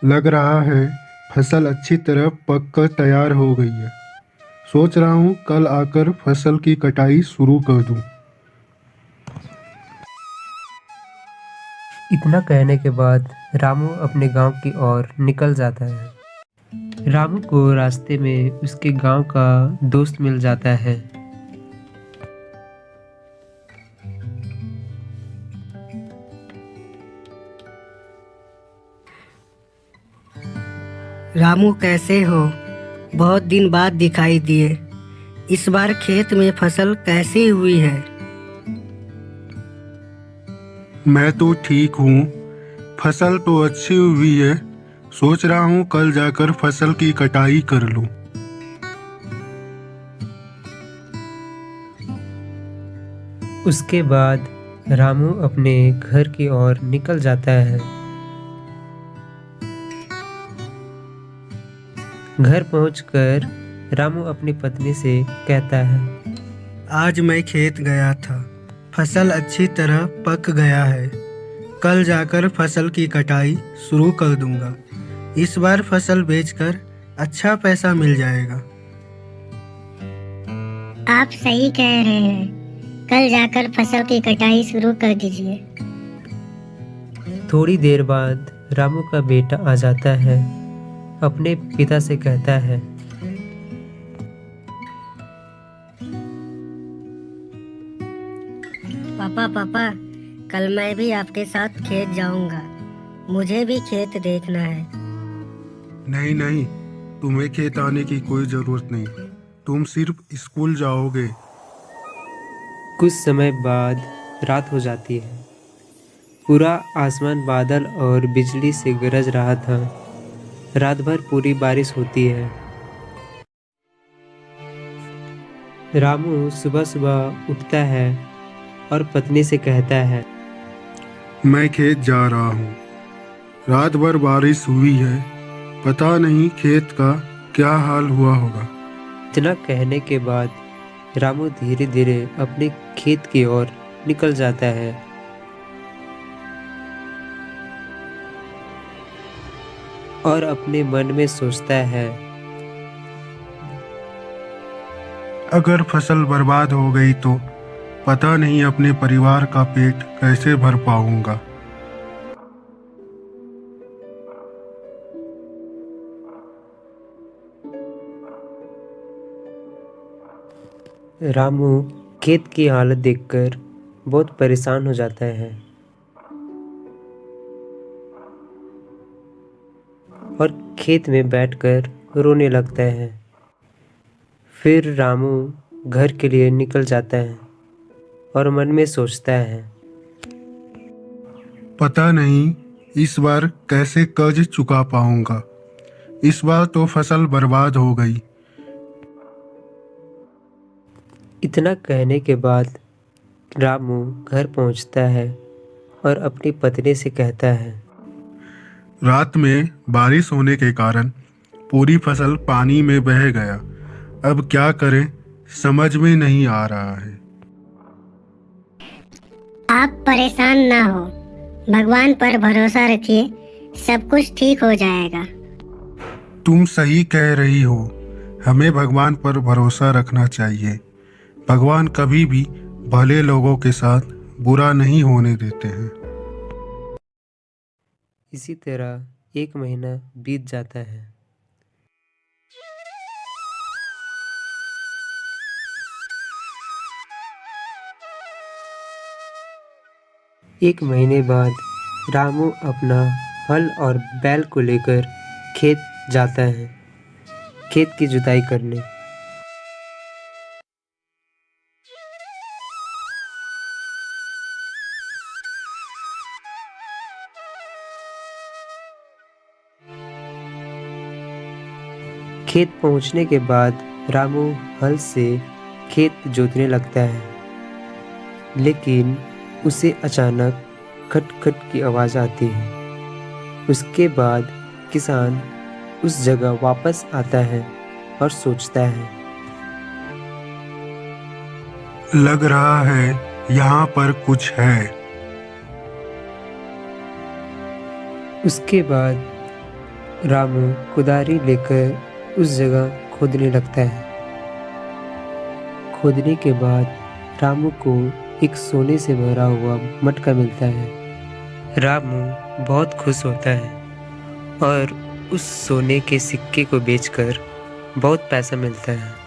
लग रहा है फसल अच्छी तरह पक कर तैयार हो गई है। सोच रहा हूँ कल आकर फसल की कटाई शुरू कर दूँ। इतना कहने के बाद रामू अपने गांव की ओर निकल जाता है। रामू को रास्ते में उसके गांव का दोस्त मिल जाता है। रामू कैसे हो? बहुत दिन बाद दिखाई दिए। इस बार खेत में फसल कैसी हुई है? मैं तो ठीक हूँ। फसल तो अच्छी हुई है। सोच रहा हूँ कल जाकर फसल की कटाई कर लूँ। उसके बाद रामू अपने घर की ओर निकल जाता है। घर पहुंचकर रामू अपनी पत्नी से कहता है, आज मैं खेत गया था। फसल अच्छी तरह पक गया है। कल जाकर फसल की कटाई शुरू कर दूंगा। इस बार फसल बेचकर अच्छा पैसा मिल जाएगा। आप सही कह रहे हैं। कल जाकर फसल की कटाई शुरू कर दीजिए। थोड़ी देर बाद रामू का बेटा आ जाता है। अपने पिता से कहता है, पापा पापा, कल मैं भी आपके साथ खेत जाऊंगा। मुझे भी खेत देखना है। नहीं नहीं, तुम्हें खेत आने की कोई ज़रूरत नहीं। तुम सिर्फ स्कूल जाओगे। कुछ समय बाद रात हो जाती है। पूरा आसमान बादल और बिजली से गरज रहा था। रात भर पूरी बारिश होती है। रामू सुबह सुबह उठता है और पत्नी से कहता है, मैं खेत जा रहा हूँ। रात भर बारिश हुई है। पता नहीं खेत का क्या हाल हुआ होगा। इतना कहने के बाद रामू धीरे धीरे अपने खेत की ओर निकल जाता है। और अपने मन में सोचता है, अगर फसल बर्बाद हो गई तो पता नहीं अपने परिवार का पेट कैसे भर पाऊंगा। रामू खेत की हालत देखकर बहुत परेशान हो जाता है और खेत में बैठकर रोने लगता है। फिर रामू घर के लिए निकल जाता है और मन में सोचता है, पता नहीं इस बार कैसे कर्ज चुका पाऊंगा। इस बार तो फसल बर्बाद हो गई। इतना कहने के बाद रामू घर पहुंचता है और अपनी पत्नी से कहता है, रात में बारिश होने के कारण पूरी फसल पानी में बह गया। अब क्या करें समझ में नहीं आ रहा है। आप परेशान ना हो। भगवान पर भरोसा रखिए। सब कुछ ठीक हो जाएगा। तुम सही कह रही हो। हमें भगवान पर भरोसा रखना चाहिए। भगवान कभी भी भले लोगों के साथ बुरा नहीं होने देते हैं। इसी तरह एक महीना बीत जाता है। एक महीने बाद रामू अपना हल और बैल को लेकर खेत जाता है, खेत की जुताई करने। खेत पहुंचने के बाद रामू हल से खेत जोतने लगता है, लेकिन उसे अचानक खट खट की आवाज़ आती है। उसके बाद किसान उस जगह वापस आता है और सोचता है, लग रहा है यहाँ पर कुछ है। उसके बाद रामू कुदारी लेकर उस जगह खोदने लगता है। खोदने के बाद रामू को एक सोने से भरा हुआ मटका मिलता है। रामू बहुत खुश होता है और उस सोने के सिक्के को बेचकर बहुत पैसा मिलता है।